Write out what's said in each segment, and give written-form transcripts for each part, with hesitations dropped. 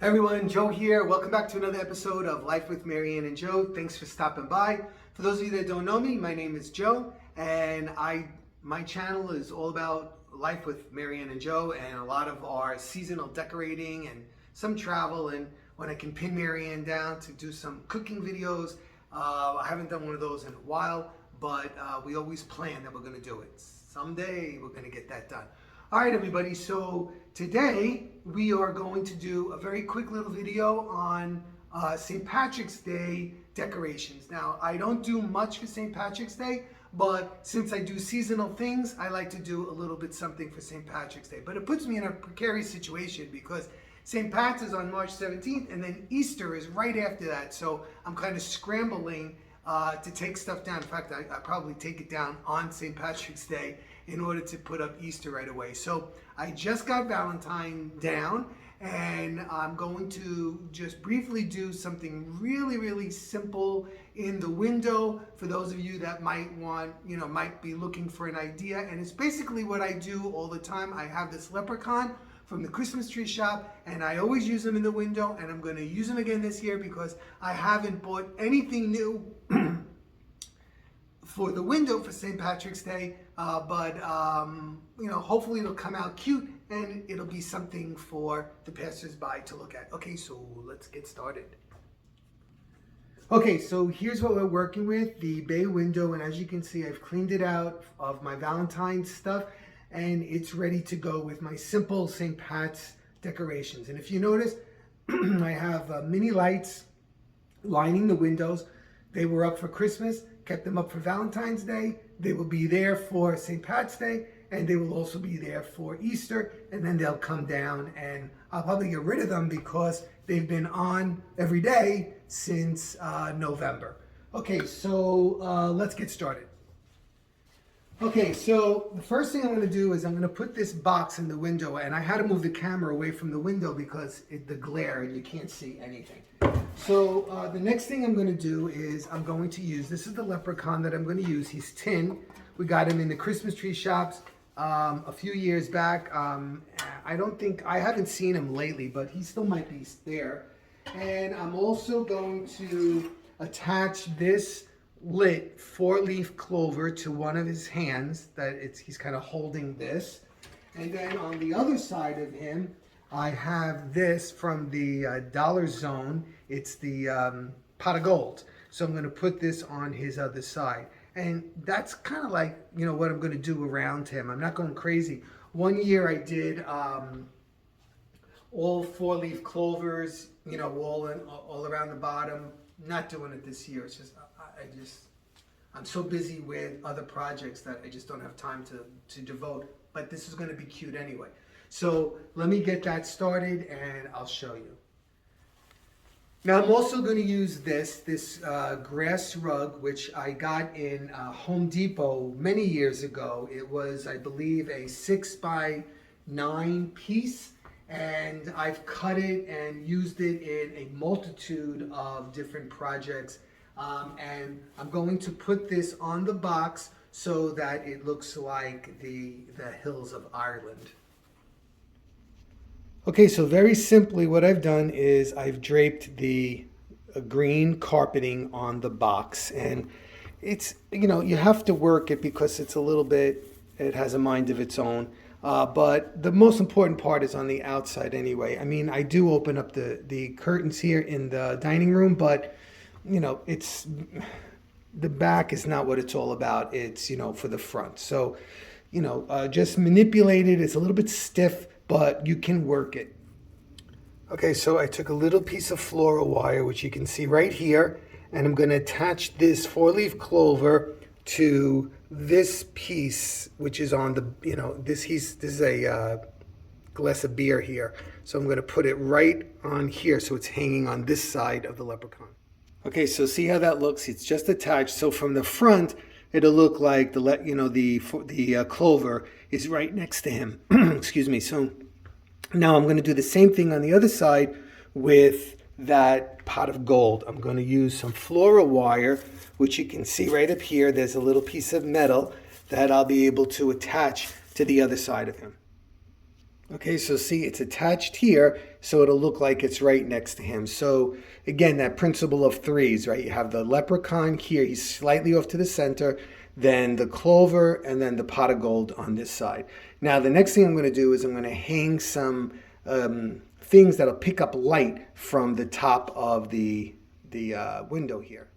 Everyone, Joe here. Welcome back to another episode of Life with MaryAnn and Joe. Thanks for stopping by. For those of you that don't know me, my name is Joe, and my channel is all about life with MaryAnn and Joe, and a lot of our seasonal decorating and some travel. And when I can pin MaryAnn down to do some cooking videos, I haven't done one of those in a while, but we always plan that we're going to do it. Someday we're going to get that done. All right, everybody, so today we are going to do a very quick little video on St. Patrick's Day decorations. Now, I don't do much for St. Patrick's Day, but since I do seasonal things, I like to do a little bit something for St. Patrick's Day. But it puts me in a precarious situation because St. Pat's is on March 17th, and then Easter is right after that. So I'm kind of scrambling to take stuff down. In fact, I probably take it down on St. Patrick's Day in order to put up Easter right away. So I just got Valentine down, and I'm going to just briefly do something really simple in the window for those of you that might want, might be looking for an idea. And it's basically what I do all the time. I have this leprechaun from the Christmas tree shop, and I always use them in the window, and I'm going to use them again this year because I haven't bought anything new for the window for St. Patrick's Day, but hopefully it'll come out cute and it'll be something for the passersby to look at. Okay, so let's get started. Okay, so here's what we're working with, the bay window, and as you can see, I've cleaned it out of my Valentine's stuff, and it's ready to go with my simple St. Pat's decorations. And if you notice, I have mini lights lining the windows. They were up for Christmas, kept them up for Valentine's Day. They will be there for St. Pat's Day, and they will also be there for Easter, and then they'll come down, and I'll probably get rid of them because they've been on every day since November. Okay, so let's get started. Okay, so the first thing I'm going to do is I'm going to put this box in the window, and I had to move the camera away from the window because the glare and you can't see anything. So the next thing I'm going to do is I'm going to use, this is the leprechaun that I'm going to use. He's tin. We got him in the Christmas tree shops a few years back. I haven't seen him lately, but he still might be there. And I'm also going to attach this lit 4-leaf clover to one of his hands he's kind of holding this, and then on the other side of him I have this from the Dollar Zone. It's the pot of gold, so I'm going to put this on his other side, and that's kind of like what I'm going to do around him. I'm not going crazy. One year I did all 4-leaf clovers, all around the bottom. Not doing it this year. It's just I'm so busy with other projects that I just don't have time to devote. But this is going to be cute anyway. So let me get that started and I'll show you. Now I'm also going to use this grass rug, which I got in Home Depot many years ago. It was, I believe, a 6x9 piece. And I've cut it and used it in a multitude of different projects. And I'm going to put this on the box so that it looks like the hills of Ireland. Okay, so very simply what I've done is I've draped the green carpeting on the box. And it's, you have to work it because it's a little bit, it has a mind of its own. But the most important part is on the outside anyway. I mean, I do open up the curtains here in the dining room, but, it's the back is not what it's all about. It's, for the front. So, just manipulate it. It's a little bit stiff, but you can work it. Okay, so I took a little piece of floral wire, which you can see right here, and I'm going to attach this 4-leaf clover to this piece, which is on the, this is a glass of beer here. So I'm going to put it right on here so it's hanging on this side of the leprechaun. Okay, so see how that looks? It's just attached. So from the front, it'll look like the clover is right next to him. Excuse me. So now I'm going to do the same thing on the other side with that pot of gold. I'm going to use some floral wire, which you can see right up here. There's a little piece of metal that I'll be able to attach to the other side of him. Okay, so see, it's attached here, so it'll look like it's right next to him. So again, that principle of threes, right? You have the leprechaun here, he's slightly off to the center, then the clover, and then the pot of gold on this side. Now, the next thing I'm going to do is I'm going to hang some things that'll pick up light from the top of the window here.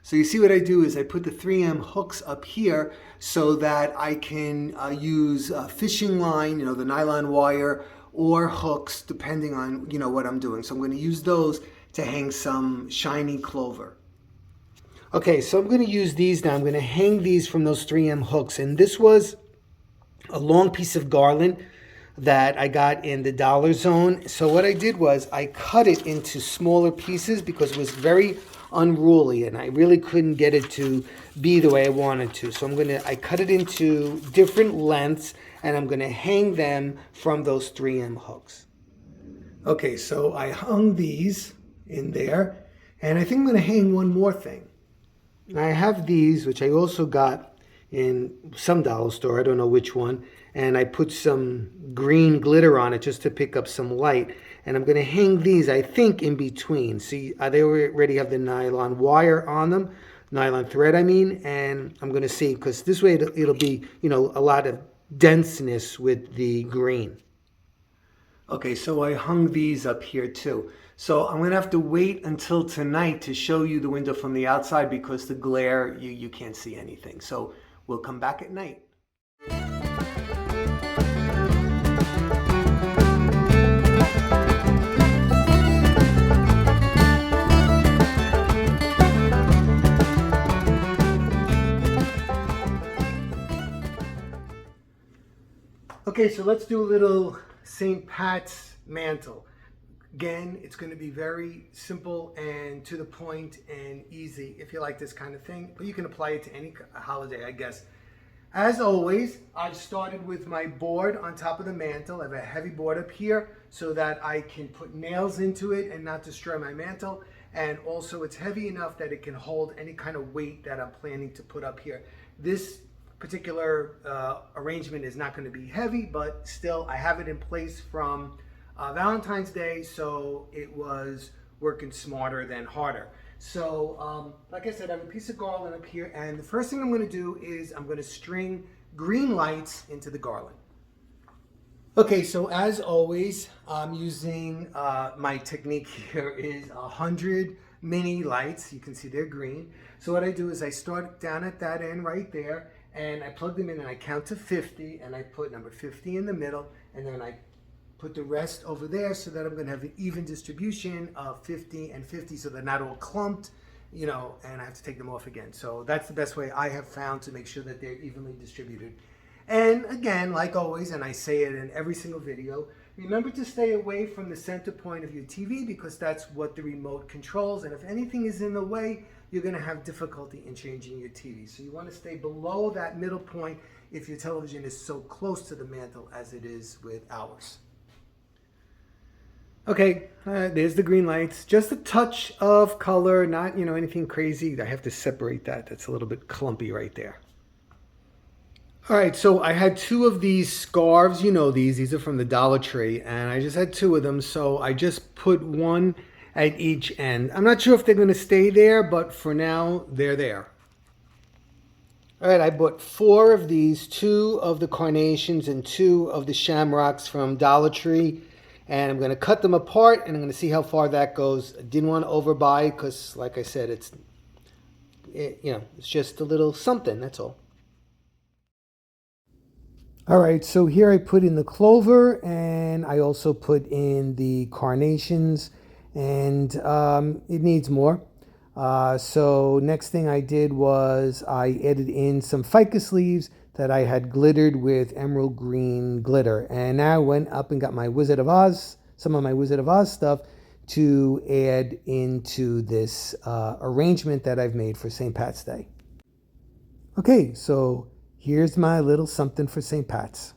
So you see what I do is I put the 3M hooks up here so that I can use fishing line, the nylon wire, or hooks depending on, what I'm doing. So I'm going to use those to hang some shiny clover. Okay, so I'm going to use these now. I'm going to hang these from those 3M hooks. And this was a long piece of garland that I got in the dollar zone. So what I did was I cut it into smaller pieces because it was very unruly and I really couldn't get it to be the way I wanted to. So I cut it into different lengths and I'm gonna hang them from those 3M hooks. Okay, so I hung these in there and I think I'm gonna hang one more thing. I have these, which I also got in some dollar store, I don't know which one, and I put some green glitter on it just to pick up some light. And I'm going to hang these, I think, in between. See, they already have the nylon wire on them, nylon thread, I mean, and I'm going to see, because this way it'll be, a lot of denseness with the green. Okay, so I hung these up here too. So I'm going to have to wait until tonight to show you the window from the outside because the glare, you can't see anything. So we'll come back at night. Okay, so let's do a little St. Pat's mantle. Again, it's going to be very simple and to the point and easy if you like this kind of thing, but you can apply it to any holiday, I guess. As always, I've started with my board on top of the mantle. I have a heavy board up here so that I can put nails into it and not destroy my mantle. And also it's heavy enough that it can hold any kind of weight that I'm planning to put up here. This particular arrangement is not going to be heavy, but still I have it in place from Valentine's Day, so it was working smarter than harder. So like I said, I have a piece of garland up here, and the first thing I'm going to do is I'm going to string green lights into the garland. Okay, so as always, I'm using my technique here is 100 mini lights. You can see they're green. So what I do is I start down at that end right there, and I plug them in and I count to 50, and I put number 50 in the middle, and then I put the rest over there so that I'm going to have an even distribution of 50 and 50 so they're not all clumped, and I have to take them off again. So that's the best way I have found to make sure that they're evenly distributed. And again, like always, and I say it in every single video, remember to stay away from the center point of your TV because that's what the remote controls. And if anything is in the way, you're going to have difficulty in changing your TV. So you want to stay below that middle point if your television is so close to the mantle as it is with ours. Okay, there's the green lights. Just a touch of color, not, anything crazy. I have to separate that. That's a little bit clumpy right there. All right, so I had two of these scarves. These are from the Dollar Tree, and I just had two of them, so I just put one at each end. I'm not sure if they're going to stay there, but for now, they're there. All right, I bought 4 of these, 2 of the carnations and 2 of the shamrocks from Dollar Tree, and I'm going to cut them apart, and I'm going to see how far that goes. I didn't want to overbuy because, like I said, it's just a little something, that's all. All right, so here I put in the clover, and I also put in the carnations, and it needs more. So next thing I did was I added in some ficus leaves that I had glittered with emerald green glitter. And now I went up and got my Wizard of Oz, some of my Wizard of Oz stuff to add into this arrangement that I've made for St. Pat's Day. Okay, so here's my little something for St. Pat's.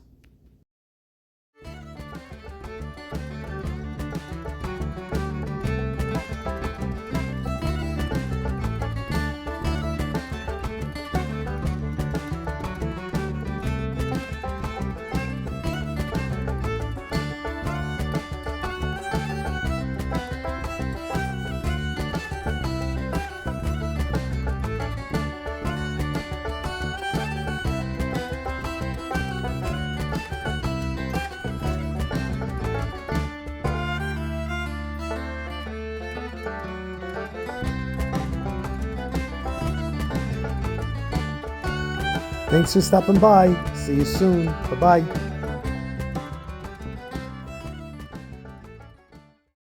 Thanks for stopping by. See you soon. Bye-bye.